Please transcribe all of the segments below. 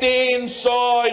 300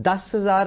10,000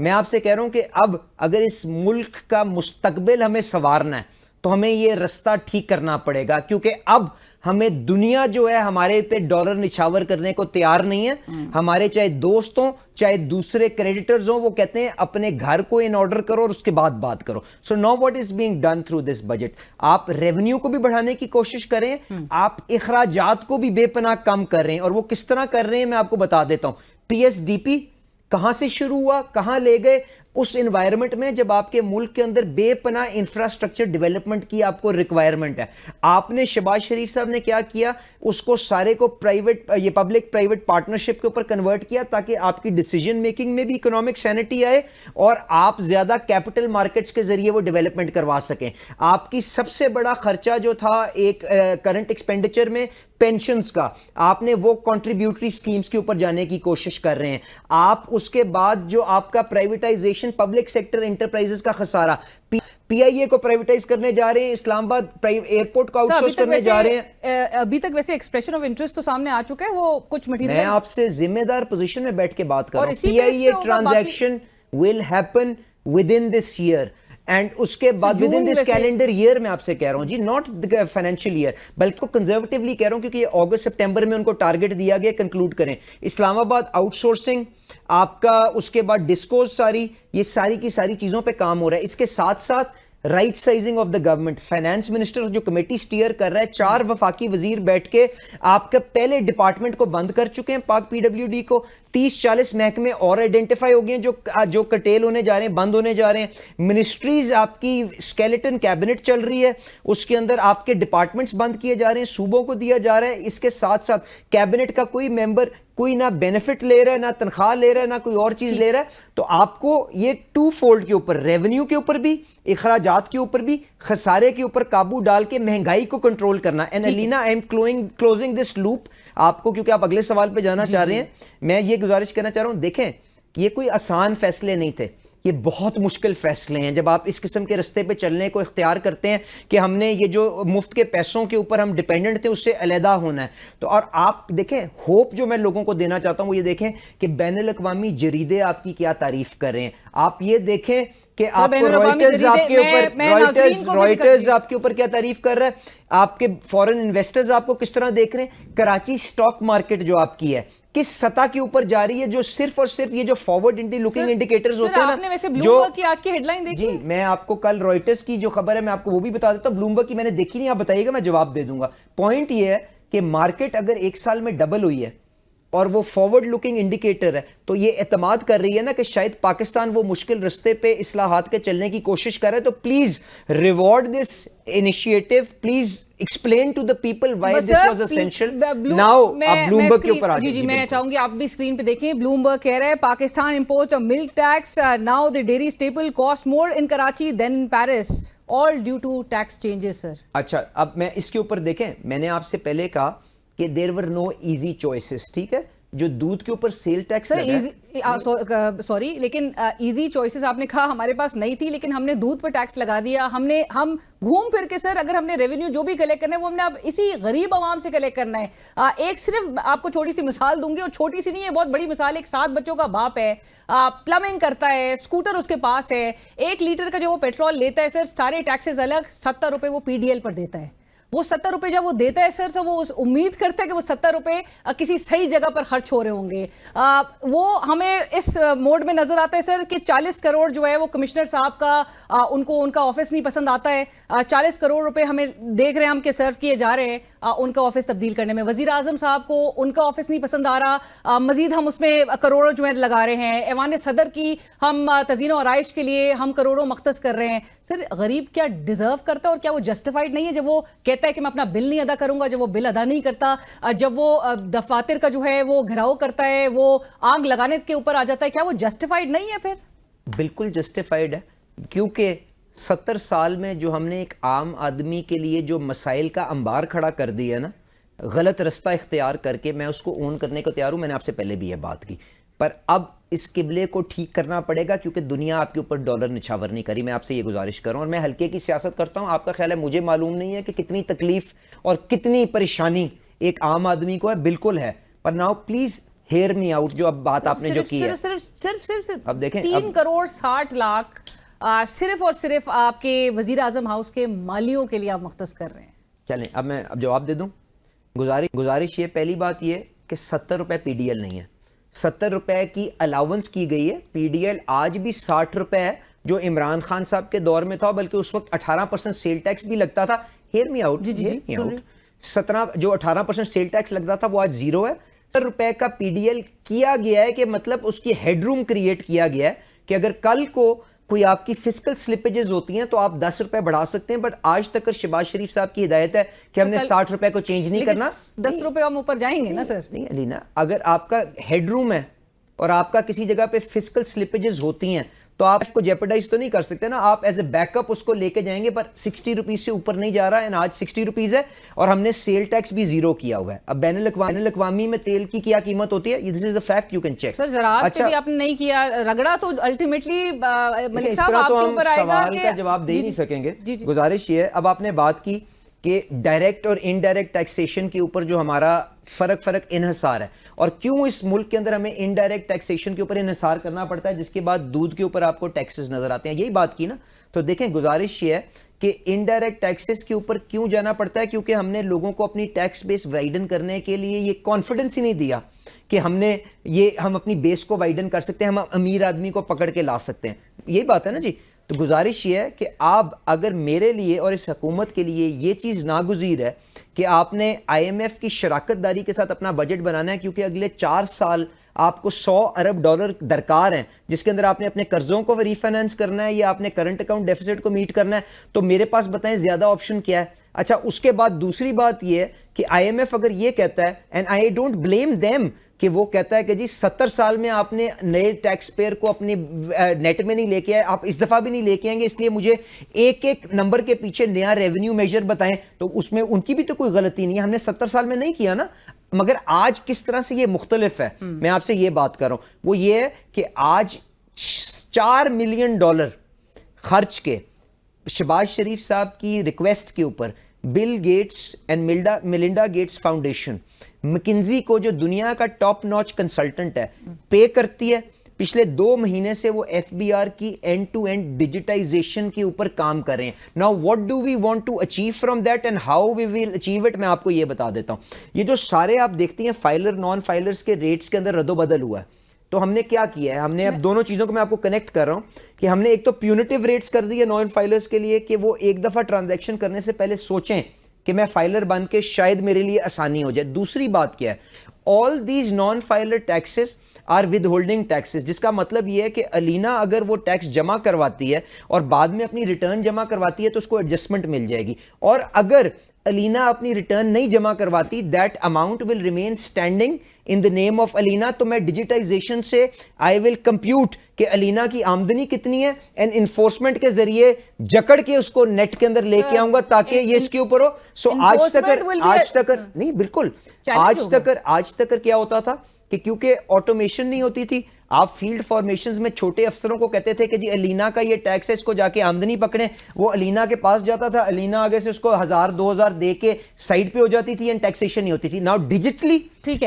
میں آپ سے کہہ رہا ہوں کہ اب اگر اس ملک کا مستقبل ہمیں سنوارنا ہے تو ہمیں یہ رستہ ٹھیک کرنا پڑے گا, کیونکہ اب ہمیں دنیا جو ہے ہمارے پہ ڈالر نچھاور کرنے کو تیار نہیں ہے. ہمارے چاہے دوست ہوں چاہے دوسرے کریڈیٹرز ہوں, وہ کہتے ہیں اپنے گھر کو ان آرڈر کرو اور اس کے بعد بات کرو. So now what is being done through this budget, آپ ریونیو کو بھی بڑھانے کی کوشش کریں, آپ اخراجات کو بھی بے پناہ کم کر رہے ہیں, اور وہ کس طرح کر رہے ہیں میں آپ کو بتا دیتا ہوں. پی ایس ڈی پی کہاں سے شروع ہوا, کہاں لے گئے, اس انوائرمنٹ میں جب آپ کے ملک کے اندر بے پناہ انفراسٹرکچر ڈیولپمنٹ کی آپ کو ریکوائرمنٹ ہے. آپ نے شہباز شریف صاحب نے کیا کیا, اس کو سارے کو پرائیویٹ, یہ پبلک پرائیویٹ پارٹنرشپ کے اوپر کنورٹ کیا تاکہ آپ کی ڈیسیجن میکنگ میں بھی اکنامک سینٹی آئے اور آپ زیادہ کیپٹل مارکیٹس کے ذریعے وہ ڈیولپمنٹ کروا سکیں. آپ کی سب سے بڑا خرچہ جو تھا ایک کرنٹ ایکسپینڈیچر میں پینشنز کا, آپ نے وہ کنٹریبیوٹری سکیمز کے اوپر جانے کی کوشش کر رہے ہیں. آپ اس کے بعد جو آپ کا پرائیویٹائزیشن پبلک سیکٹر انٹرپرائزز کا خسارہ, پی آئی اے کو پرائیویٹائز کرنے جا رہے ہیں, اسلام آباد ایئرپورٹ کو آؤٹ سورس کرنے جا رہے ہیں. ابھی تک ویسے ایکسپریشن آف انٹرسٹ تو سامنے آ چکا ہے, وہ کچھ مٹیریل میں آپ سے ذمہ دار پوزیشن میں بیٹھ کے بات کر رہا ہوں. P I A transaction will happen within this year, and اس کے بعد within this calendar year. میں آپ سے کہہ رہا ہوں جی, ناٹ فائنینشیل ایئر, بلکہ کنزرویٹیولی کہہ رہا ہوں کیونکہ یہ اگست سپٹمبر میں ان کو ٹارگٹ دیا گیا کنکلوڈ کریں. اسلام آباد آؤٹ سورسنگ آپ کا, اس کے بعد ڈسکوز ساری, یہ ساری کی ساری چیزوں پہ کام ہو رہا ہے. اس کے ساتھ ساتھ right sizing of the government, finance minister جو کمیٹی سٹیئر کر رہا ہے, 4 وفاقی وزیر بیٹھ کے آپ کے پہلے ڈپارٹمنٹ کو بند کر چکے ہیں, پاک پی ڈبلیو ڈی کو. 30-40 محکمے اور آئیڈینٹیفائی ہو گئے ہیں جو کٹیل ہونے جا رہے ہیں, بند ہونے جا رہے ہیں. منسٹریز آپ کی اسکیلیٹن کیبنٹ چل رہی ہے, اس کے اندر آپ کے ڈپارٹمنٹس بند کیے جا رہے ہیں, صوبوں کو دیا جا رہا ہے. اس کے ساتھ ساتھ کیبنٹ کا کوئی ممبر کوئی نہ بینیفٹ لے رہا ہے, نہ تنخواہ لے رہا ہے, نہ کوئی اور چیز لے رہا ہے. تو آپ کو یہ 2 فولڈ کے اوپر, ریونیو کے اوپر بھی, اخراجات کے اوپر بھی, خسارے کے اوپر قابو ڈال کے مہنگائی کو کنٹرول کرنا. And Elena I am closing this loop آپ کو, کیونکہ آپ اگلے سوال پہ جانا چاہ رہے ہیں. میں یہ گزارش کرنا چاہ رہا ہوں, دیکھیں یہ کوئی آسان فیصلے نہیں تھے, یہ بہت مشکل فیصلے ہیں. جب آپ اس قسم کے رستے پہ چلنے کو اختیار کرتے ہیں کہ ہم نے یہ جو مفت کے پیسوں کے اوپر ہم ڈیپینڈنٹ تھے اس سے علیحدہ ہونا ہے, تو اور آپ دیکھیں ہوپ جو میں لوگوں کو دینا چاہتا ہوں وہ یہ دیکھیں کہ بین الاقوامی جریدے آپ کی کیا تعریف کر رہے ہیں. آپ یہ دیکھیں کہ آپ کو رائٹرز آپ کے اوپر, رائٹرز آپ کے اوپر کیا تعریف کر رہا ہے, آپ کے فورن انویسٹرز آپ کو کس طرح دیکھ رہے ہیں. کراچی سٹاک مارکیٹ جو آپ کی ہے کس سطح کے اوپر جا رہی ہے, جو صرف اور صرف یہ جو فارورڈ لوکنگ انڈیکیٹرز ہوتے ہیں نا, جو کی آج کی ہیڈ لائن دیکھی. جی میں آپ کو کل رائٹرز کی جو خبر ہے میں آپ کو وہ بھی بتا دیتا ہوں. بلومبرگ کی میں نے دیکھی نہیں, آپ بتائیے گا میں جواب دے دوں گا. پوائنٹ یہ ہے کہ مارکیٹ اگر 1 سال میں ڈبل ہوئی ہے اور وہ فارورڈ لکنگ انڈیکیٹر ہے, تو یہ اعتماد کر رہی ہے نا کہ شاید پاکستان وہ مشکل رستے پہ اصلاحات کے چلنے کی کوشش کر رہا ہے. تو please reward this initiative, please explain to the people why this was essential. Now آپ بلومبرگ کے اوپر آ جائیں. جی میں چاہوں گی آپ بھی اسکرین پہ دیکھیں. بلومبرگ کہہ رہے ہیں Pakistan imposed a milk tax, now the dairy staple cost more in Karachi than in Paris, all due to tax changes sir. اچھا اب میں اس کے اوپر دیکھیں, میں نے آپ سے پہلے کہا کہ دیر ور نو ایزی چوائسز, ٹھیک ہے. جو دودھ کے اوپر سیل ٹیکس سوری لیکن ایزی چوائسز آپ نے کہا ہمارے پاس نہیں تھی, لیکن ہم نے دودھ پر ٹیکس لگا دیا. ہم گھوم پھر کے سر اگر ہم نے ریونیو جو بھی کلیکٹ کرنا ہے وہ ہم نے اب اسی غریب عوام سے کلیکٹ کرنا ہے. ایک صرف آپ کو چھوٹی سی مثال دوں گی, اور چھوٹی سی نہیں ہے, بہت بڑی مثال. ایک 7 بچوں کا باپ ہے, پلمبنگ کرتا ہے, اسکوٹر اس کے پاس ہے, 1 لیٹر کا جو وہ پیٹرول لیتا ہے سر, سارے ٹیکسز الگ, 70 روپے وہ پی ڈی ایل پر دیتا ہے. وہ 70 روپے جب وہ دیتا ہے سر, تو وہ امید کرتا ہے کہ وہ 70 روپے کسی صحیح جگہ پر خرچ ہو رہے ہوں گے. وہ ہمیں اس موڈ میں نظر آتا ہے سر کہ 40 کروڑ جو ہے وہ کمشنر صاحب کا, ان کا آفس نہیں پسند آتا ہے. 40 کروڑ روپے ہمیں دیکھ رہے ہیں ہم کہ صرف کیے جا رہے ہیں ان کا آفس تبدیل کرنے میں. وزیر اعظم صاحب کو ان کا آفس نہیں پسند آ رہا, مزید ہم اس میں کروڑوں جو ہے لگا رہے ہیں. ایوان صدر کی ہم تزئین و آرائش کے لیے ہم کروڑوں مختص کر رہے ہیں. سر غریب کیا ڈیزرو کرتا ہے, اور کیا وہ جسٹیفائڈ نہیں ہے جب وہ کہتا ہے کہ میں اپنا بل نہیں ادا کروں گا, جب وہ بل ادا نہیں کرتا, جب وہ دفاتر کا جو ہے وہ گھراؤ کرتا ہے, وہ آگ لگانے کے اوپر آ جاتا ہے, کیا وہ جسٹیفائڈ نہیں ہے؟ پھر بالکل جسٹیفائڈ ہے, کیونکہ 70 سال میں جو ہم نے ایک عام آدمی کے لیے جو مسائل کا انبار کھڑا کر دیا نا, غلط رستہ اختیار کر کے, میں اس کو اون کرنے کو تیار ہوں. میں نے آپ سے پہلے بھی یہ بات کی, پر اب اس قبلے کو ٹھیک کرنا پڑے گا, کیونکہ دنیا آپ کے اوپر ڈالر نچھاور نہیں کری. میں آپ سے یہ گزارش کر رہا ہوں, اور میں ہلکے کی سیاست کرتا ہوں. آپ کا خیال ہے مجھے معلوم نہیں ہے کہ کتنی تکلیف اور کتنی پریشانی ایک عام آدمی کو ہے, بالکل ہے. پر now please hear me out جو اب بات آپ نے جو کی ہے، صرف اب دیکھیں 3 کروڑ 60 لاکھ صرف اور صرف آپ کے وزیر اعظم ہاؤس کے مالیوں کے لیے آپ مختص کر رہے ہیں. چلیں اب میں جواب دے دوں. گزارش یہ، پہلی بات یہ کہ 70 روپے پی ڈی ایل نہیں ہے، 70 روپے کی الاؤنس کی گئی ہے. پی ڈی ایل آج بھی 60 روپے ہے جو عمران خان صاحب کے دور میں تھا، بلکہ اس وقت 18% سیل ٹیکس بھی لگتا تھا. ہیئر می آؤٹ، 17 جو 18% سیل ٹیکس لگتا تھا وہ آج 0 ہے. 70 روپے کا پی ڈی ایل کیا گیا ہے کہ مطلب اس کی ہیڈ روم کریٹ کیا گیا ہے کہ اگر کل کو کوئی آپ کی فسکل سلپیجز ہوتی ہیں تو آپ 10 روپے بڑھا سکتے ہیں. بٹ آج تک شہباز شریف صاحب کی ہدایت ہے کہ ہم نے 60 روپے کو چینج نہیں کرنا. 10 روپے ہم اوپر جائیں گے نا سر. نہیں علینا، اگر آپ کا ہیڈ روم ہے اور آپ کا کسی جگہ پہ فسکل سلپیجز ہوتی ہیں تو آپ کو جیپرڈائز تو نہیں کر سکتے نا. آپ ایز اے بیک اپ اس کو لے کے جائیں گے، پر 60 روپیز سے اوپر نہیں جا رہا ہے. آج 60 روپیز ہے اور ہم نے سیل ٹیکس بھی 0 کیا ہوا ہے. اب بین الاقوامی میں تیل کی کیا قیمت ہوتی ہے، this is a fact, you can check. Sir زراعت پہ بھی آپ نے نہیں کیا رگڑا تو الٹیمیٹلی ملک صاحب آپ کے اوپر آئے گا کہ سوال کا جواب دے ہی نہیں سکیں گے. گزارش یہ ہے، اب آپ نے بات کی کہ ڈائریکٹ اور انڈائریکٹ ٹیکسیشن کے اوپر جو ہمارا فرق انحصار ہے، اور کیوں اس ملک کے اندر ہمیں انڈائریکٹ ٹیکسیشن کے اوپر انحصار کرنا پڑتا ہے، جس کے بعد دودھ کے اوپر آپ کو ٹیکسز نظر آتے ہیں. یہی بات کی نا. تو دیکھیں گزارش یہ ہے کہ انڈائریکٹ ٹیکسز کے اوپر کیوں جانا پڑتا ہے، کیونکہ ہم نے لوگوں کو اپنی ٹیکس بیس وائڈن کرنے کے لیے یہ کانفیڈنس ہی نہیں دیا کہ ہم اپنی بیس کو وائڈن کر سکتے ہیں، ہم امیر آدمی کو پکڑ کے لا سکتے ہیں. یہی بات ہے نا جی. تو گزارش یہ ہے کہ آپ اگر میرے لیے اور اس حکومت کے لیے یہ چیز ناگزیر ہے کہ آپ نے آئی ایم ایف کی شراکت داری کے ساتھ اپنا بجٹ بنانا ہے، کیونکہ اگلے 4 سال آپ کو $100 ارب درکار ہیں، جس کے اندر آپ نے اپنے قرضوں کو ری فائنانس کرنا ہے یا آپ نے کرنٹ اکاؤنٹ ڈیفیسٹ کو میٹ کرنا ہے. تو میرے پاس بتائیں زیادہ آپشن کیا ہے. اچھا، اس کے بعد دوسری بات یہ ہے کہ آئی ایم ایف اگر یہ کہتا ہے، and I don't blame them, کہ وہ کہتا ہے کہ جی 70 سال میں آپ نے نئے ٹیکس پیئر کو اپنے نیٹ میں نہیں لے کے آئے، آپ اس دفعہ بھی نہیں لے کے آئیں گے، اس لیے مجھے ایک نمبر کے پیچھے نیا ریونیو میجر بتائیں. تو اس میں ان کی بھی تو کوئی غلطی نہیں ہے، ہم نے 70 سال میں نہیں کیا نا. مگر آج کس طرح سے یہ مختلف ہے، میں آپ سے یہ بات کر رہا ہوں، وہ یہ ہے کہ آج $4 ملین خرچ کے شہباز شریف صاحب کی ریکویسٹ کے اوپر Bill Gates and Melinda Gates Foundation McKinsey کو، جو دنیا کا ٹاپ نوچ کنسلٹنٹ ہے، پے کرتی ہے. پچھلے 2 مہینے سے وہ ایف بی آر کی اینڈ ٹو اینڈ ڈیجیٹائزیشن کے اوپر کام کر رہے ہیں. Now what do we want to achieve from that and how we will achieve it, میں آپ کو یہ بتا دیتا ہوں. یہ جو سارے آپ دیکھتی ہیں فائلر نان فائلرز کے ریٹس کے اندر رد و بدل ہوا ہے. تو ہم نے کیا کیا ہے، ہم نے اب دونوں چیزوں کو میں آپ کو کنیکٹ کر رہا ہوں کہ ہم نے ایک تو پیونیٹیو ریٹس کر دی ہے نان فائلرز کے لیے کہ وہ ایک دفعہ ٹرانزیکشن کرنے سے پہلے سوچیں کہ میں فائلر بن کے شاید میرے لیے آسانی ہو جائے. دوسری بات کیا ہے، all these non-filer taxes are withholding taxes، جس کا مطلب یہ ہے کہ علینا اگر وہ ٹیکس جمع کرواتی ہے اور بعد میں اپنی ریٹرن جمع کرواتی ہے تو اس کو ایڈجسٹمنٹ مل جائے گی. اور اگر علینا اپنی ریٹرن نہیں جمع کرواتی، that amount will remain standing in the name of علینا. تو میں ڈیجیٹائزیشن سے I will compute کہ علینا کی آمدنی کتنی ہے اینڈ انفورسمنٹ کے ذریعے جکڑ کے اس کو نیٹ کے اندر لے کے آؤں گا تاکہ یہ اس کے اوپر ہو. سو آج تک نہیں، بالکل آج تک کیا ہوتا تھا کہ کیونکہ آٹومیشن نہیں ہوتی تھی، آپ فیلڈ فارمیشنز میں چھوٹے افسروں کو کہتے تھے کہ جی علینا کا یہ ٹیکس ہے، اس کو جا کے آمدنی پکڑیں. وہ علینا کے پاس جاتا تھا، علینا آگے سے اس کو 1000-2000 دے کے سائڈ پہ ہو جاتی تھی اینڈ ٹیکسیشن نہیں ہوتی تھی. ناؤ ڈیجیٹلی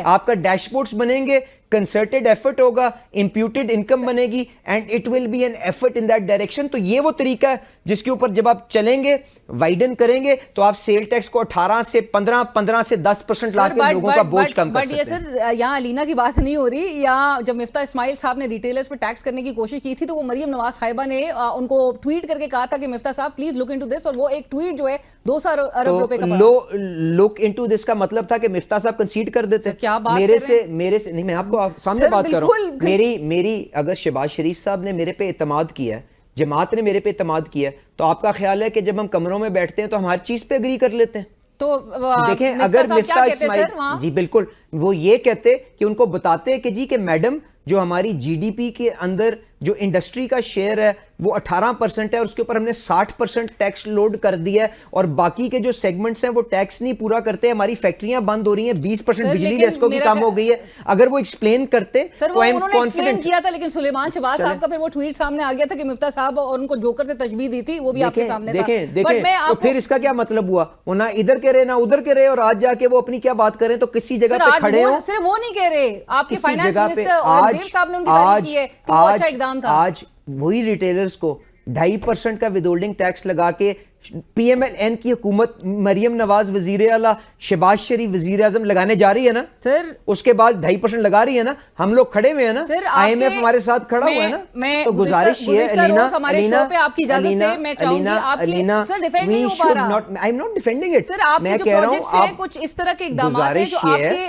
آپ کا ڈیش بورڈز بنیں گے، کنسرٹڈ ایفرٹ ہوگا، امپیوٹڈ انکم بنے گی and it will be an effort in that direction. تو یہ وہ طریقہ ہے جس کے اوپر جب آپ چلیں گے، وائڈن کریں گے، تو آپ سیل ٹیکس کو 18 سے 15 سے 10% لا کے لوگوں کا بوجھ کم کر سکتے ہیں. بٹ یہ سر یہاں علینا کی بات نہیں ہو رہی. یہاں جب مفتاح اسماعیل صاحب نے ریٹیلرز پہ ٹیکس کرنے کی کوشش کی تھی تو وہ مریم نواز صاحبہ نے ان کو ٹویٹ کر کے کہا تھا کہ مفتاح صاحب پلیز لک انٹو دس، اور وہ ایک ٹویٹ جو ہے 200 ارب روپے کا لک انٹو دس کا مطلب تھا کہ مفتاح صاحب کنسیڈ کر دیتے. میرے سے نہیں، میں آپ کو سامنے بات کر رہا ہوں. میری اگر شہباز شریف صاحب نے میرے پہ اعتماد کیا ہے، جماعت نے میرے پہ اعتماد کیا ہے، تو آپ کا خیال ہے کہ جب ہم کمروں میں بیٹھتے ہیں تو ہم ہر چیز پہ اگری کر لیتے ہیں؟ تو دیکھیں اگر مفتاح اسماعیل جی بالکل وہ یہ کہتے کہ ان کو بتاتے کہ جی کہ میڈم جو ہماری جی ڈی پی کے اندر جو انڈسٹری کا شیئر ہے وہ 18% ہے اور اس کے اوپر ہم نے 60% ٹیکس لوڈ کر دیا ہے, اور باقی کے جو سیگمنٹس ہیں وہ ٹیکس نہیں پورا کرتے. ہماری فیکٹریاں بند ہو رہی ہیں, 20% بجلی لیسکو کی کم ہو گئی ہے. اگر وہ ایکسپلین کرتے تو انہوں نے ایکسپلین کیا تھا, لیکن سلیمان شہباز صاحب کا پھر وہ ٹویٹ سامنے آ گیا تھا کہ مفتاح صاحب اور ان کو جوکر سے تشبیہ دی تھی, وہ بھی آپ کے سامنے تھا. دیکھیں تو پھر اس کا کیا مطلب ہوا, وہ نہ ادھر کے رہے نہ ادھر کے رہے, اور آج جا کے وہ اپنی کیا بات کریں تو کسی جگہ پہ کھڑے ہوں. صرف وہ نہیں کہہ رہے, آپ کے فائنانس منسٹر اورنگزیب صاحب نے ان کی تعریف کی ہے کہ وہ اچھا اقدام تھا. آج وہی ریٹیلرز کو 2.5% کا ود ہولڈنگ ٹیکس لگا کے پی ایم ایل این کی حکومت مریم نواز وزیر اعلیٰ, شہباز شریف وزیر اعظم لگانے جا رہی ہے نا سر, اس کے بعد 2.5% لگا رہی ہے نا, ہم لوگ کھڑے ہوئے ہیں نا, آئی ایم ایف ہمارے ساتھ کھڑا ہوا ہے نا. تو گزارش یہ ہے میں کہہ رہا ہوں کچھ اس طرح کے اقدامات ہیں جو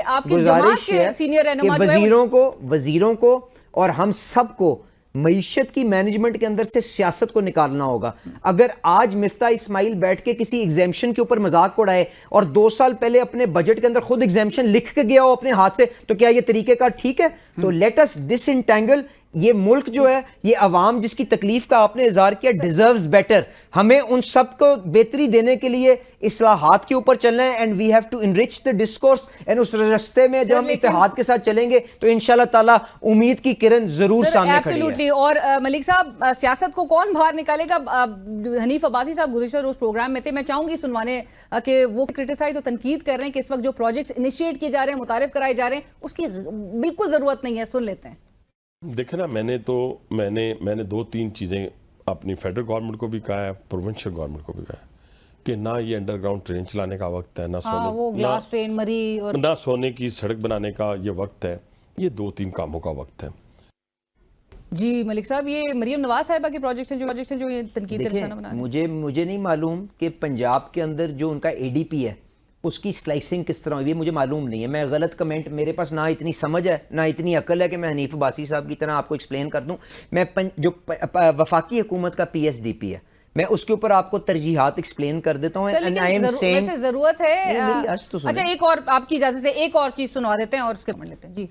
آپ کی جماعت کے سینئر رہنما وزیروں کو اور ہم سب کو معیشت کی مینجمنٹ کے اندر سے سیاست کو نکالنا ہوگا. اگر آج مفتاح اسماعیل بیٹھ کے کسی ایگزیمشن کے اوپر مذاق اڑائے اور 2 سال پہلے اپنے بجٹ کے اندر خود ایگزیمشن لکھ کے گیا ہو اپنے ہاتھ سے, تو کیا یہ طریقہ کار ٹھیک ہے؟ تو لیٹ اس ڈس انٹینگل. یہ ملک جو ہے, یہ عوام جس کی تکلیف کا آپ نے اظہار کیا, ڈیزروز بیٹر. ہمیں ان سب کو بہتری دینے کے لیے اصلاحات کے اوپر چلنا ہے, and we have to enrich the discourse, and اس راستے میں جب ہم اتحاد کے ساتھ چلیں گے تو انشاءاللہ تعالی امید کی کرن ضرور سامنے کھڑی ہے. اور ملک صاحب, سیاست کو کون باہر نکالے گا؟ حنیف عباسی صاحب گزشتہ روز پروگرام میں تھے, میں چاہوں گی سنوانے کہ وہ کرٹیسائز اور تنقید کر رہے ہیں کہ اس وقت جو پروجیکٹس انیشیٹ کیے جا رہے ہیں, متعارف کرائے جا رہے ہیں, اس کی بالکل ضرورت نہیں ہے. سن لیتے ہیں. دیکھیں نا, میں نے 2-3 چیزیں اپنی فیڈرل گورنمنٹ کو بھی کہا ہے, پروونشل گورنمنٹ کو بھی کہا ہے کہ نہ یہ انڈر گراؤنڈ ٹرین چلانے کا وقت ہے, نہ سونے کی سڑک بنانے کا یہ وقت ہے. یہ 2-3 کاموں کا وقت ہے. جی ملک صاحب, یہ مریم نواز صاحبہ کے پروجیکٹس ہیں جو یہ تنقید کا نشانہ بنا رہے ہیں. مجھے نہیں معلوم کہ پنجاب کے اندر جو ان کا اے ڈی پی ہے اس کی سلائسنگ کس طرح ہوئی, مجھے معلوم نہیں ہے. میں غلط کمنٹ, میرے پاس نہ اتنی سمجھ ہے نہ اتنی عقل ہے کہ میں حنیف عباسی صاحب کی طرح آپ کو ایکسپلین کر دوں. میں جو وفاقی حکومت کا پی ایس ڈی پی ہے, میں اس کے اوپر آپ کو ترجیحات ایکسپلین کر دیتا ہوں. ویسے ضرورت ہے. اچھا ایک اور آپ کی اجازت سے ایک اور چیز سنوا دیتے ہیں اور اس کے پڑھ لیتے ہیں. جی,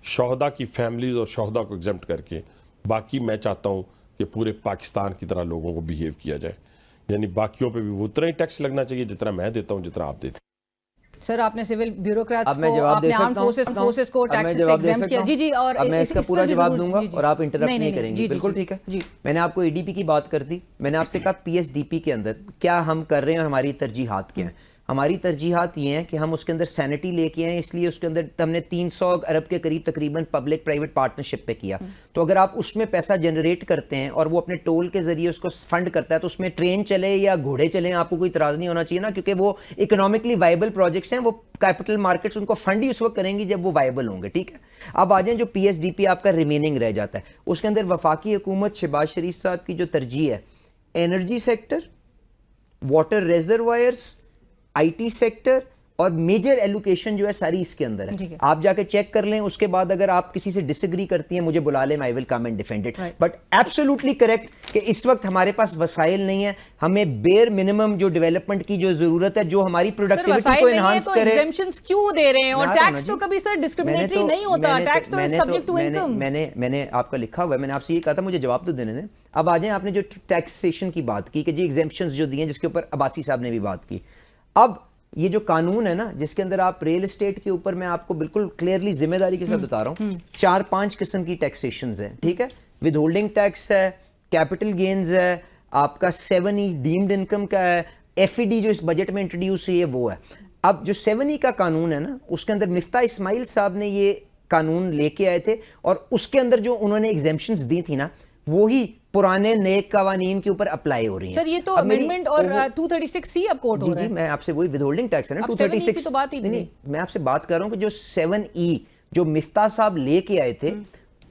شہداء کی فیملیز اور شہداء کو ایگزمپٹ کر کے, باقی میں چاہتا ہوں کہ پورے پاکستان کی طرح لوگوں کو بیہیو کیا جائے, یعنی باقیوں پہ بھی وہ اتنا ہی ٹیکس لگنا چاہیے جتنا میں دیتا ہوں, جتنا آپ دیتے ہیں. سر آپ نے سول بیوروکریٹس کو, آپ نے آرم فورسز کو ٹیکس سے ایگزمپٹ کیا. جی اور میں اس کا پورا جواب دوں گا اور آپ انٹرپٹ نہیں کریں گے. بالکل ٹھیک ہے. میں نے آپ کو ای ڈی پی کی بات کر دی, میں نے آپ سے کہا پی ایس ڈی پی کے اندر کیا ہم کر رہے ہیں اور ہماری ترجیحات کیا ہیں. ہماری ترجیحات یہ ہیں کہ ہم اس کے اندر سینٹی لے کے آئے, اس لیے اس کے اندر ہم نے 300 ارب کے قریب تقریباً پبلک پرائیویٹ پارٹنرشپ پہ کیا. تو اگر آپ اس میں پیسہ جنریٹ کرتے ہیں اور وہ اپنے ٹول کے ذریعے اس کو فنڈ کرتا ہے, تو اس میں ٹرین چلے یا گھوڑے چلیں, آپ کو کوئی اعتراض نہیں ہونا چاہیے نا, کیونکہ وہ اکنامکلی وائبل پروجیکٹس ہیں. وہ کیپٹل مارکیٹس ان کو فنڈ ہی اس وقت کریں گی جب وہ وائبل ہوں گے. ٹھیک ہے, اب آ جائیں جو پی ایس ڈی پی آپ کا ریمیننگ رہ جاتا ہے, اس کے اندر وفاقی حکومت شہباز شریف صاحب کی جو ترجیح ہے, energy sector, water reservoirs, I T sector اور میجر ایلوکیشن جو ہے ساری اس کے اندر ہے. آپ جا کے چیک کر لیں, اس کے بعد اگر آپ کسی سے ڈس ایگری کرتی ہیں مجھے بلا لیں, I will come and defend it. But absolutely correct کہ اس وقت ہمارے پاس وسائل نہیں ہے. ہمیں بیئر منیمم جو ڈیولپمنٹ کی جو ضرورت ہے, جو ہماری پروڈکٹیوٹی کو انہانس کرے. ایگزمپشنز کیوں دے رہے ہیں؟ اور ٹیکس تو کبھی سر ڈسکریمنیٹری نہیں ہوتا, ٹیکس تو از سبجیکٹ ٹو انکم. میں نے آپ کا لکھا ہوا ہے, میں نے آپ سے یہ کہا تھا مجھے جواب تو دینے دیں. اب آ جائیں, آپ نے جو ٹیکسیشن کی بات کی کہ جی ایگزمپشنز جو دی ہیں, جس کے اوپر عباسی صاحب نے بھی بات کی. اب یہ جو قانون ہے نا, جس کے اندر آپ ریل اسٹیٹ کے اوپر, میں آپ کو بالکل کلیئرلی ذمہ داری کے ساتھ بتا رہا ہوں, 4-5 قسم کی ٹیکسیشنز ہیں. ٹھیک ہے, ود ہولڈنگ ٹیکس ہے, کیپٹل گینز ہے, آپ کا 7E ڈیمڈ انکم کا ہے, ایف ای ڈی جو اس بجٹ میں انٹروڈیوس ہوئی ہے وہ ہے. اب جو 7E کا قانون ہے نا, اس کے اندر مفتاح اسماعیل صاحب نے یہ قانون لے کے آئے تھے, اور اس کے اندر جو انہوں نے ایگزمپشنز دی تھی نا, وہی پرانے نیک قوانین کے اوپر اپلائی ہو رہی ہیں. سر یہ تو امینڈمنٹ اور 236C اب کوٹ ہو رہا ہے. جی میں آپ سے وہی ود ہولڈنگ ٹیکس ہے نا 236 تو بات ہی نہیں. میں آپ سے بات کر رہا ہوں کہ جو 7E جو مفتاح صاحب لے کے آئے تھے,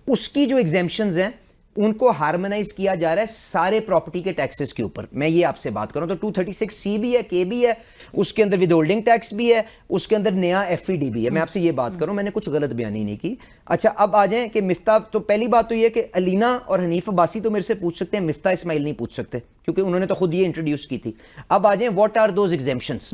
اس کی جو ایگزمپشنز ہیں ان کو ہارمونائز کیا جا رہا ہے سارے پراپرٹی کے ٹیکسز کے اوپر. میں یہ آپ سے بات کر رہا ہوں. تو 236C بھی ہے, کے بھی ہے, اس کے اندر ود ہولڈنگ ٹیکس بھی ہے, اس کے اندر نیا ایف ای ڈی بھی ہے. میں آپ سے یہ بات کر رہا ہوں, میں نے کچھ غلط بیانی نہیں کی. اچھا اب آ جائیں کہ مفتاح, تو پہلی بات تو یہ کہ علینا اور حنیف عباسی تو میرے سے پوچھ سکتے ہیں, مفتاح اسماعیل نہیں پوچھ سکتے, کیونکہ انہوں نے تو خود یہ انٹروڈیوس کی تھی. اب آ جائیں what are those exemptions.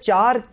4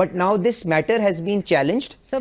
but now this matter has been challenged.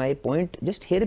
My point, just hear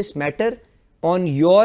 this matter on your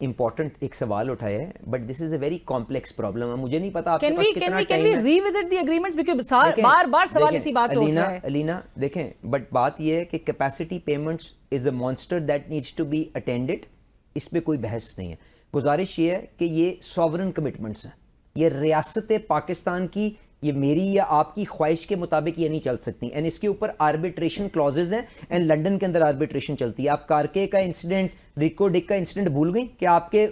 important ایک سوال اٹھایا ہے, but this is a very complex problem. مجھے نہیں پتا آپ کے پاس کتنا can ٹائم we ہے. revisit the agreements because بار بار سوال اسی بات پہ اٹھ رہا ہے. علینا دیکھیں, بٹ بات یہ ہے کہ capacity payments is a monster that needs to be attended. اس پہ کوئی بحث نہیں ہے. گزارش یہ ہے کہ یہ سوورن کمٹمنٹس ہیں, یہ ریاست پاکستان کی, یہ میری یا آپ کی خواہش کے مطابق یہ نہیں چل سکتی. اینڈ اس کے اوپر آربیٹریشن کلازز ہیں, اینڈ لنڈن کے اندر آربیٹریشن چلتی ہے. آپ کارکے کا انسیڈنٹ, ریکو ڈک کا انسیڈنٹ بھول گئی کہ آپ کے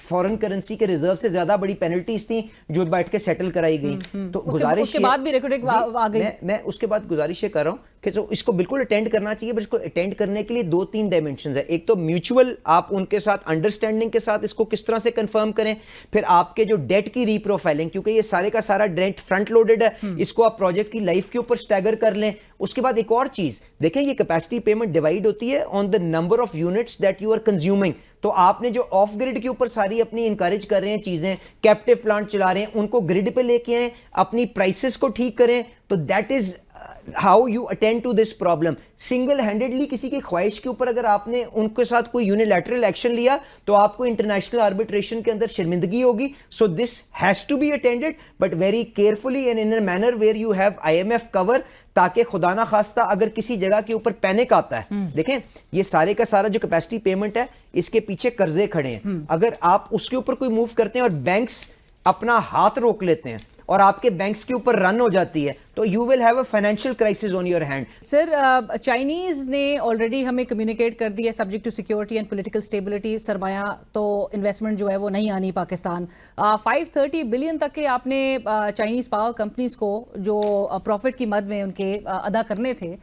فورن کرنسی کے ریزرو سے زیادہ بڑی پینلٹیز تھیں جو بیٹھ کے سیٹل کرائی گئی. تو گزارش اس کے بعد بھی ریکو ڈک آ گئی. میں اس کے بعد گزارش یہ کر رہا ہوں کہ اس کو بالکل اٹینڈ کرنا چاہیے, بٹ اس کو اٹینڈ کرنے کے لیے 2-3 ڈائمینشنز ہیں. ایک تو میوچول, آپ ان کے ساتھ انڈرسٹینڈنگ کے ساتھ اس کو کس طرح سے کنفرم کریں. پھر آپ کے جو ڈیٹ کی ری پروفائلنگ, کیونکہ یہ سارے کا سارا ڈیٹ فرنٹ لوڈڈ ہے, اس کو آپ پروجیکٹ کی لائف کے اوپر اسٹیگر کر لیں. اس کے بعد ایک اور چیز دیکھیں, یہ کیپیسٹی پیمنٹ ڈیوائڈ ہوتی ہے on the number of units that you are consuming. تو آپ نے جو آف گریڈ کے اوپر ساری اپنی انکریج کر رہے ہیں چیزیں, کیپٹیو پلانٹ چلا رہے ہیں, ان کو گریڈ پہ لے کے آئیں, اپنی پرائسز کو ٹھیک کریں. تو that is how you attend to this problem. Single handedly کسی کی خواہش کے اوپر اگر آپ نے ان کے ساتھ کوئی یونیلیٹرل ایکشن لیا تو آپ کو انٹرنیشنل آربیٹریشن کے اندر شرمندگی ہوگی. So this has to be attended, but very carefully and in a manner where you have IMF cover, تاکہ خدا نہ خواستہ اگر کسی جگہ کے اوپر پینک آتا ہے. دیکھیں یہ سارے کا سارا جو کیپیسٹی پیمنٹ ہے, اس کے پیچھے قرضے کھڑے ہیں. اگر آپ اس کے اوپر کوئی موو کرتے ہیں اور بینکس اپنا ہاتھ روک لیتے ہیں اور آپ کے بینکس کے اوپر رن ہو جاتی ہے, تو you will have a financial crisis on your hand. Sir, Chinese نے آلریڈی ہمیں کمیونیکیٹ کر دیا subject to security and political stability, سرمایہ تو انویسٹمنٹ جو ہے وہ نہیں آنی پاکستان. 530 بلین تک کے آپ نے چائنیز پاور کمپنیز کو جو پروفٹ کی مد میں ان کے ادا کرنے تھے,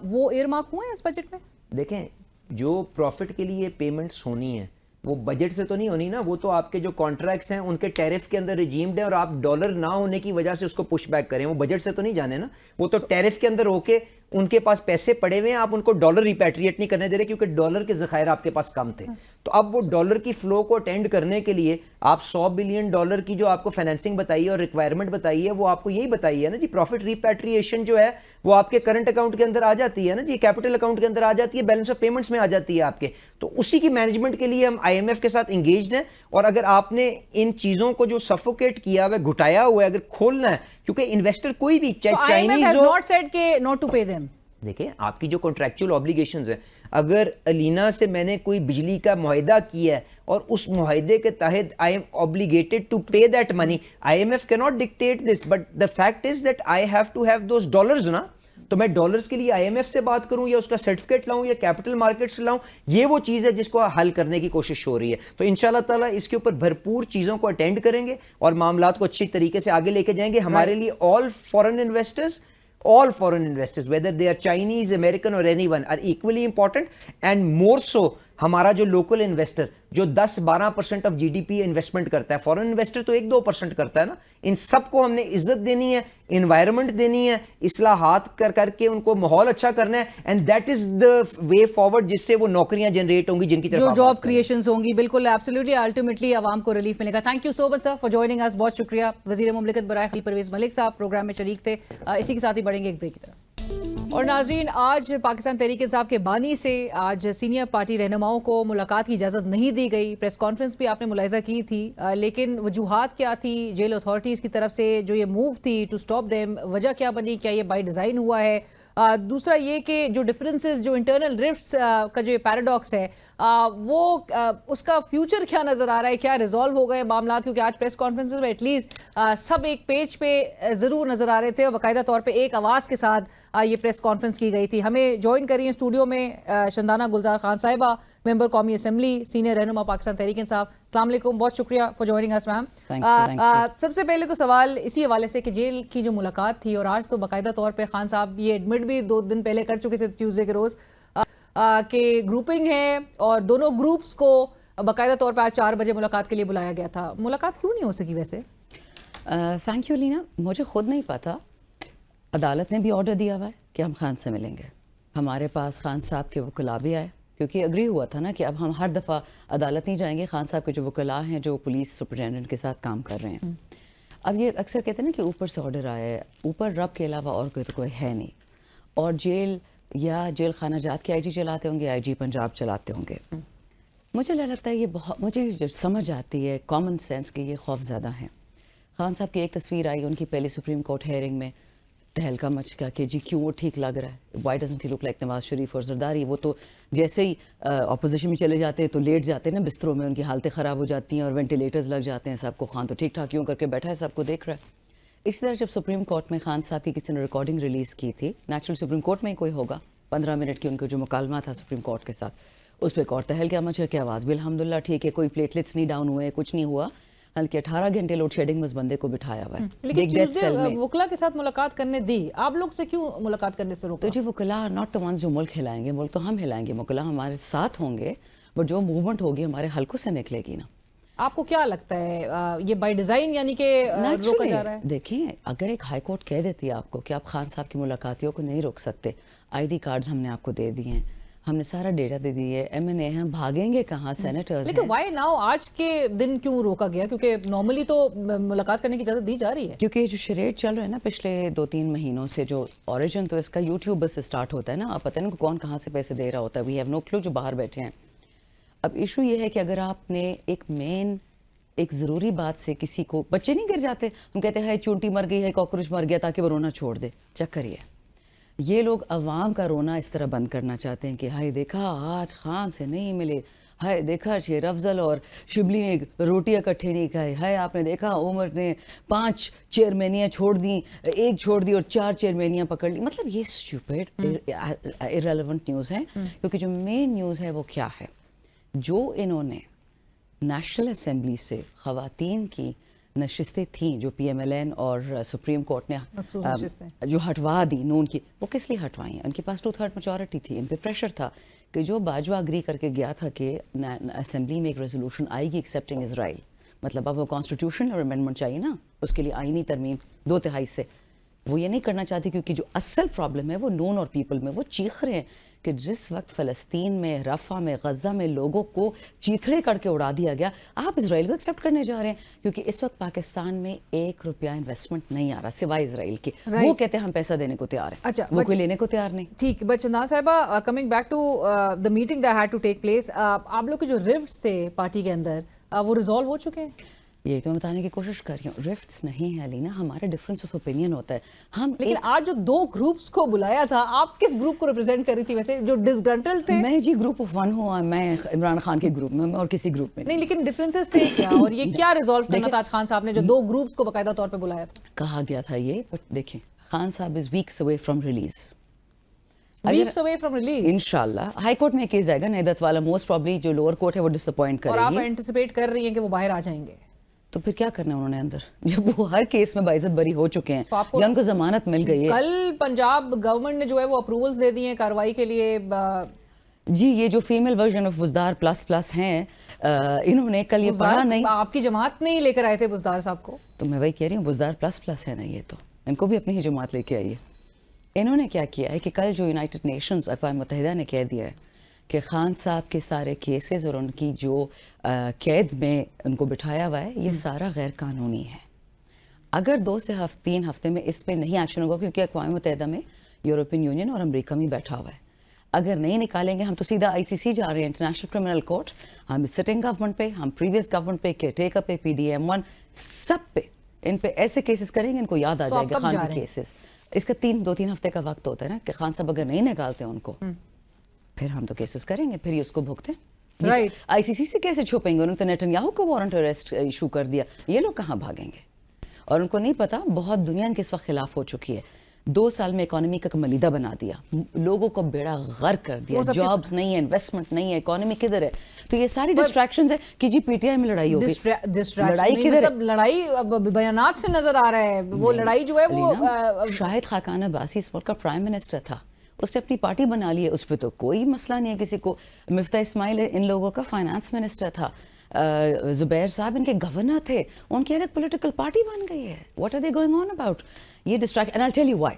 وہ ایئر مارک ہوئے ہیں اس بجٹ میں. دیکھیں جو پروفٹ کے لیے پیمنٹس ہونی ہیں وہ بجٹ سے تو نہیں ہونی نا, وہ تو آپ کے جو کانٹریکٹس ہیں ان کے ٹیرف کے اندر ریجیمڈ ہے, اور آپ ڈالر نہ ہونے کی وجہ سے اس کو پش بیک کریں, وہ بجٹ سے تو نہیں جانے نا. وہ تو ٹیرف کے اندر ہو کے ان کے پاس پیسے پڑے ہوئے ہیں, آپ ان کو ڈالر ریپیٹریٹ نہیں کرنے دے رہے کیونکہ ڈالر کے ذخائر آپ کے پاس کم تھے. تو اب وہ ڈالر کی فلو کو اٹینڈ کرنے کے لیے آپ $100 بلین کی جو آپ کو فائنینسنگ بتائی ہے اور ریکوائرمنٹ بتائی ہے, وہ آپ کو یہی بتائی ہے نا جی. پروفٹ ریپیٹریشن جو ہے وہ آپ کے کرنٹ اکاؤنٹ کے اندر آ جاتی ہے نا جی, کیپٹل اکاؤنٹ کے اندر آ جاتی ہے, بیلنس آف پیمنٹس میں آ جاتی ہے آپ کے. تو اسی کی مینجمنٹ کے لیے ہم IMF کے ساتھ انگیجڈ ہیں. اور اگر آپ نے ان چیزوں کو جو سفوکیٹ کیا ہوا ہے, گھٹایا ہوا ہے, اگر کھولنا ہے, کیونکہ انویسٹر کوئی بھی چاہے چائنیز ہو, not said کہ not to pay them. دیکھیں آپ کی جو کنٹریکچوئل اوبلیگیشنز ہیں, اگر الینا سے میں نے کوئی بجلی کا معاہدہ کیا ہے اور اس معاہدے کے تحت I am obligated to pay that money, IMF cannot dictate this, but the fact is that I have to have those dollars نا. تو میں ڈالرز کے لیے IMF سے بات کروں یا اس کا سرٹیفکیٹ لاؤں یا کیپٹل مارکیٹ سے لاؤں, یہ وہ چیز ہے جس کو حل کرنے کی کوشش ہو رہی ہے. تو انشاءاللہ تعالیٰ اس کے اوپر بھرپور چیزوں کو اٹینڈ کریں گے اور معاملات کو اچھی طریقے سے آگے لے کے جائیں گے. ہمارے لیے all foreign investors, whether they are Chinese, American or anyone, are equally important, and more so ہمارا جو لوکل انویسٹر جو 10-12% آف GDP انویسٹمنٹ کرتا ہے, فورن انویسٹر تو 1-2% کرتا ہے نا. ان سب کو ہم نے عزت دینی ہے, انوائرمنٹ دینی ہے, اصلاحات کر کے ان کو ماحول اچھا کرنا ہے, and that is the way forward جس سے وہ نوکریاں جنریٹ ہوں گی جن کی طرف جو جاب کریشنز ہوں گی. بالکل ایبسلیوٹلی, الٹیمیٹلی عوام کو ریلیف ملے گا. Thank you so much sir for joining us. بہت شکریہ. وزیر مملکت برائے خلیل پرویز ملک صاحب پروگرام میں شریک تھے. اسی کے ساتھ ہی بڑھیں گے ایک بریک کی طرف. اور ناظرین, آج پاکستان تحریک انصاف کے بانی سے آج سینئر پارٹی رہنماؤں کو ملاقات کی اجازت نہیں دی گئی. پریس کانفرنس بھی آپ نے ملاحظہ کی تھی, لیکن وجوہات کیا تھی جیل اتھارٹیز کی طرف سے جو یہ موو تھی ٹو سٹاپ دیم, وجہ کیا بنی, کیا یہ بائی ڈیزائن ہوا ہے؟ دوسرا یہ کہ جو ڈفرینسز, جو انٹرنل رفٹس کا جو یہ پیراڈاکس ہے, وہ اس کا فیوچر کیا نظر آ رہا ہے, کیا ریزالو ہو گئے معاملات؟ کیونکہ آج پریس کانفرنس میں ایٹ لیسٹ سب ایک پیج پہ ضرور نظر آ رہے تھے اور باقاعدہ طور پہ ایک آواز کے ساتھ یہ پریس کانفرنس کی گئی تھی. ہمیں جوائن کر رہی ہیں اسٹوڈیو میں شندانہ گلزار خان صاحبہ, ممبر قومی اسمبلی, سینئر رہنما پاکستان تحریک انصاف. السلام علیکم, بہت شکریہ فار جوائننگ اس میم. سب سے پہلے تو سوال اسی حوالے سے کہ جیل کی جو ملاقات تھی, اور آج تو باقاعدہ طور پہ خان صاحب یہ ایڈمٹ بھی 2 دن پہلے کر چکے تھے ٹیوزڈے کے روز کہ گروپنگ ہے اور دونوں گروپس کو باقاعدہ طور پہ آج 4 بجے ملاقات کے لیے بلایا گیا تھا. ملاقات کیوں نہیں ہو سکی ویسے؟ تھینک یو لینا. مجھے خود نہیں پتا, عدالت نے بھی آرڈر دیا ہوا ہے کہ ہم خان سے ملیں گے. ہمارے پاس خان صاحب کے وکلاء بھی آئے, کیونکہ اگری ہوا تھا نا کہ اب ہم ہر دفعہ عدالت نہیں جائیں گے. خان صاحب کے جو وکلاء ہیں جو پولیس سپرنٹینڈنٹ کے ساتھ کام کر رہے ہیں, اب یہ اکثر کہتے ہیں نا کہ اوپر سے آرڈر آیا ہے, اوپر رب کے علاوہ اور کوئی ہے نہیں. اور جیل یا جیل خانہ جات کے IG چلاتے ہوں گے, IG پنجاب چلاتے ہوں گے. مجھے لگتا ہے یہ بہت مجھے جو سمجھ آتی ہے کامن سینس کہ یہ خوف زیادہ ہیں. خان صاحب کی ایک تصویر آئی ان کی پہلی سپریم کورٹ ہیئرنگ میں, تہلکا مچ کا کہ جی کیوں وہ ٹھیک لگ رہا ہے, why doesn't he look like Nawaz Sharif اور زرداری. وہ تو جیسے ہی اپوزیشن میں چلے جاتے ہیں تو لیٹ جاتے ہیں نا بستروں میں, ان کی حالتیں خراب ہو جاتی ہیں اور وینٹیلیٹرز لگ جاتے ہیں سب کو. خان تو ٹھیک ٹھاک کیوں کر کے بیٹھا ہے, سب کو دیکھ رہا ہے. اسی طرح جب سپریم کورٹ میں خان صاحب کی کسی نے ریکارڈنگ ریلیز کی تھی, نیچرل سپریم کورٹ میں ہی کوئی ہوگا, 15 منٹ کی ان کا جو مکالمہ تھا سپریم کورٹ کے ساتھ, اس پہ ایک اور تہلکا مچ کی آواز بھی الحمدللہ ٹھیک ہے, کوئی پلیٹلیٹس نہیں ڈاؤن ہوئے, کچھ نہیں ہوا, بلکہ 18 گھنٹے لوڈ شیڈنگ میں اس بندے کو بٹھایا ہوا ہے. لیکن ٹیوزڈے وکلا کے ساتھ ملاقات کرنے دی, آپ لوگ سے کیوں ملاقات کرنے سے روکا؟ تو جی وکلا ناٹ دا ونس جو ملک ہلائیں گے, ملک تو ہم ہلائیں گے, وکلا ہمارے ساتھ ہوں گے, بٹ جو موومنٹ ہوگی ہمارے حلقوں سے نکلے گی نا. آپ کو کیا لگتا ہے یہ بائی ڈیزائن یعنی کہ روکا جا رہا ہے؟ دیکھیں اگر ایک ہائی کورٹ کہہ دیتی ہے آپ کو کہ آپ خان صاحب کی ملاقاتیوں کو نہیں روک سکتے, آئی ڈی کارڈز ہم نے آپ کو دے دیے ہیں, ہم نے سارا ڈیٹا دے دی ہے, ایم این اے ہیں, بھاگیں گے کہاں, سینیٹرز ہیں. لیکن وائی ناؤ آج کے دن کیوں روکا گیا؟ کیونکہ نارملی تو ملاقات کرنے کی اجازت دی جا رہی ہے. کیونکہ یہ جو شریڈ چل رہا ہے نا پچھلے 2-3 مہینوں سے, جو اوریجن تو اس کا یوٹیوب سے سٹارٹ ہوتا ہے نا, آپ پتہ نہیں کون کہاں سے پیسے دے رہا ہوتا ہے, وی ہیو نو کلو جو باہر بیٹھے ہیں. اب ایشو یہ ہے کہ اگر آپ نے ایک ضروری بات سے کسی کو, بچے نہیں گر جاتے, ہم کہتے ہیں چونٹی مر گئی ہے, کاکروچ مر گیا, تاکہ وہ رونا چھوڑ دے. چکر یہ لوگ عوام کا رونا اس طرح بند کرنا چاہتے ہیں کہ ہائے دیکھا آج خان سے نہیں ملے, ہائے دیکھا شیر افضل اور شبلی نے روٹیاں اکٹھے نہیں کھائے, ہائے آپ نے دیکھا عمر نے 5 چیئرمینیاں چھوڑ دیں, 1 چھوڑ دی اور 4 چیئرمینیاں پکڑ لی. مطلب یہ اسٹوپڈ irrelevant نیوز ہے. کیونکہ جو مین نیوز ہے وہ کیا ہے, جو انہوں نے نیشنل اسمبلی سے خواتین کی نشستیں تھیں جو پی ایم ایل این اور سپریم کورٹ نے جو ہٹوا دی نون کی, وہ کس لیے ہٹوائیں ہیں؟ ان کے پاس 2/3 میجورٹی تھی, ان پہ پریشر تھا کہ جو باجوہ اگری کر کے گیا تھا کہ اسمبلی میں ایک ریزولوشن آئے گی ایکسیپٹنگ اسرائیل, مطلب اب وہ کانسٹیٹیوشنل امینڈمنٹ چاہیے نا, اس کے لیے آئینی ترمیم 2/3 سے. وہ یہ نہیں کرنا چاہتی کیونکہ جو اصل پرابلم ہے وہ نون اور پیپل میں. وہ چیخ رہے ہیں کہ جس وقت فلسطین میں, رفح میں, غزہ میں لوگوں کو چیتھڑے کر کے اڑا دیا گیا, آپ اسرائیل کو ایکسیپٹ کرنے جا رہے ہیں. کیونکہ اس وقت پاکستان میں 1 روپیہ انویسٹمنٹ نہیں آ رہا سوائے اسرائیل کے. وہ کہتے ہیں ہم پیسہ دینے کو تیار ہیں, اچھا وہ کوئی لینے کو تیار نہیں. ٹھیک, بٹ چندان صاحبہ coming back to the meeting that had to take place, آپ لوگ کے جو رفٹس تھے پارٹی کے اندر وہ ریزالو ہو چکے ہیں؟ یہ تو میں بتانے کی کوشش کر رہی ہوں, رفٹس نہیں ہے علینا, ہمارا ڈفرینس آف اوپینین ہوتا ہے. ہم لیکن آج جو 2 گروپس کو بلایا تھا, آپ کس گروپ کو ریپرزینٹ کر رہی تھی ویسے, جو ڈسگرنٹل تھے؟ میں جی گروپ آف 1 ہوں, میں عمران خان کے گروپ میں اور کسی گروپ میں نہیں. لیکن ڈفرینسز تھے کیا, اور یہ کیا ریزالو کرنا تھا آج خان صاحب نے جو 2 گروپس کو باقاعدہ طور پہ بلایا تھا؟ کہا گیا تھا یہ, بٹ دیکھیں Khan sahab is weeks away from release, weeks away from release. انشاءاللہ ہائی کورٹ میں کیس جائے گا نیدت والا, موسٹ پرابلی جو لوور کورٹ ہے وہ ڈس اپوائنٹ کرے گی. اور آپ اینٹیسپیٹ کر رہی ہیں کہ وہ باہر آ جائیں گے, تو پھر کیا کرنا ہے انہوں نے اندر, جب وہ ہر کیس میں باعزت بری ہو چکے ہیں یا ان کو ضمانت مل گئی ہے. کل پنجاب گورنمنٹ نے جو ہے وہ اپروولز دے دیے ہیں کارروائی کے لیے. جی یہ جو female version of Buzdar plus ہیں, انہوں نے کل یہ پڑھا نہیں, آپ کی جماعت نہیں لے کر آئے تھے بزدار صاحب کو؟ تو میں وہی کہہ رہی ہوں بزدار پلس ہے نا, یہ تو ان کو بھی اپنی ہی جماعت لے کے آئی ہے. انہوں نے کیا کیا ہے کہ کل جو یونائٹڈ نیشنز اقوام متحدہ نے کہہ دیا ہے کہ خان صاحب کے سارے کیسز اور ان کی جو قید میں ان کو بٹھایا ہوا ہے یہ سارا غیر قانونی ہے. اگر 2 سے 3 ہفتے میں اس پہ نہیں ایکشن ہوگا, کیونکہ اقوام متحدہ میں یورپین یونین اور امریکہ میں بیٹھا ہوا ہے, اگر نہیں نکالیں گے ہم تو سیدھا ICC جا رہے ہیں, انٹرنیشنل کرمنل کورٹ. ہم سٹنگ گورنمنٹ پہ, ہم پریویس گورنمنٹ پہ, کیئر ٹیکر پہ, PDM1 سب پہ, ان پہ ایسے کیسز کریں گے ان کو یاد آ جائے گا خان کے کیسز. اس کا 2-3 ہفتے کا وقت ہوتا ہے نا کہ خان صاحب اگر نہیں نکالتے ان کو پھر ہم تو کیسز کریں گے, پھر یہ اس کو بھگتے. رائٹ, ICC سے کیسے چھپیں گے؟ انہوں نے تو نیتنیاہو کو وارنٹ اریسٹ ایشو کر دیا, یہ لوگ کہاں بھاگیں گے؟ اور ان کو نہیں پتا بہت دنیا ان کے اس وقت خلاف ہو چکی ہے. 2 سال میں اکانومی کا کملیدہ بنا دیا, لوگوں کو بیڑا غرق کر دیا, جابز نہیں ہے, انویسٹمنٹ نہیں ہے, اکانومی کدھر ہے؟ تو یہ ساری ڈسٹریکشنز ہیں کہ جی PTI میں لڑائی ہوگی. لڑائی کدھر ہے؟ لڑائی بیانات سے نظر آ رہا ہے, وہ لڑائی جو ہے وہ شاہد خاقان عباسی اس ملک کا پرائم منسٹر تھا, اس نے اپنی پارٹی بنا لی ہے, اس پہ تو کوئی مسئلہ نہیں ہے کسی کو. مفتاح اسماعیل ان لوگوں کا فائنانس منسٹر تھا, زبیر صاحب ان کے گورنر تھے, ان کی الگ پولیٹیکل پارٹی بن گئی ہے. What are they going on about? یہ district, and I tell you Y.